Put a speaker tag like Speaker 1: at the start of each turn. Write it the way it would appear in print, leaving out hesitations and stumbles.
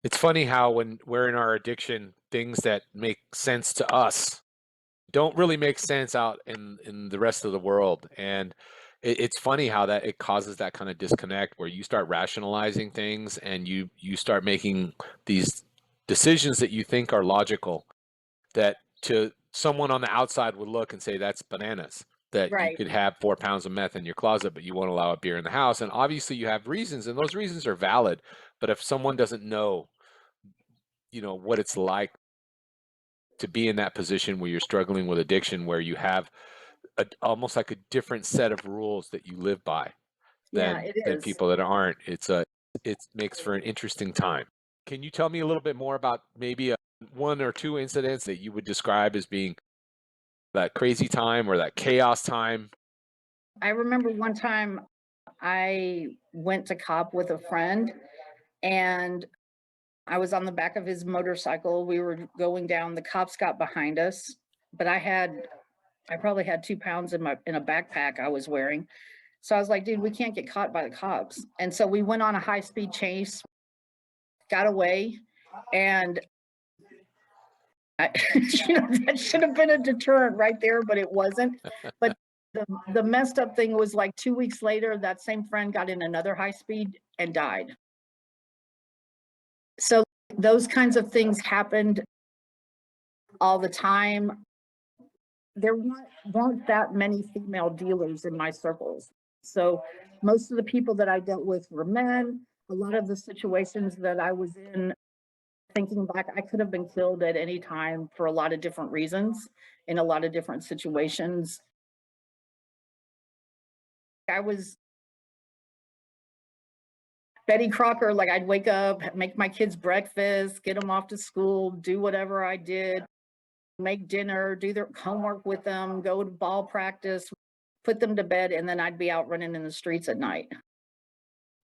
Speaker 1: It's funny how when we're in our addiction, things that make sense to us don't really make sense out in the rest of the world, and it's funny how that it causes that kind of disconnect where you start rationalizing things and you start making these decisions that you think are logical that to someone on the outside would look and say that's bananas. That you
Speaker 2: Right.
Speaker 1: could have 4 pounds of meth in your closet, but you won't allow a beer in the house. And obviously, you have reasons, and those reasons are valid. But if someone doesn't know, what it's like to be in that position where you're struggling with addiction, where you have almost like a different set of rules that you live by
Speaker 2: Yeah,
Speaker 1: than
Speaker 2: it is.
Speaker 1: people that aren't. It makes for an interesting time. Can you tell me a little bit more about maybe one or two incidents that you would describe as being that crazy time or that chaos time?
Speaker 2: I remember one time I went to cop with a friend, and I was on the back of his motorcycle. We were going down. The cops got behind us, but I probably had 2 pounds in a backpack I was wearing. So I was like, dude, we can't get caught by the cops. And so we went on a high speed chase, got away, and that should have been a deterrent right there, but it wasn't. But the messed up thing was like 2 weeks later, that same friend got in another high speed and died. So those kinds of things happened all the time. There weren't that many female dealers in my circles. So most of the people that I dealt with were men. A lot of the situations that I was in, thinking back, I could have been killed at any time for a lot of different reasons in a lot of different situations. I was Betty Crocker, like I'd wake up, make my kids breakfast, get them off to school, do whatever I did, make dinner, do their homework with them, go to ball practice, put them to bed, and then I'd be out running in the streets at night.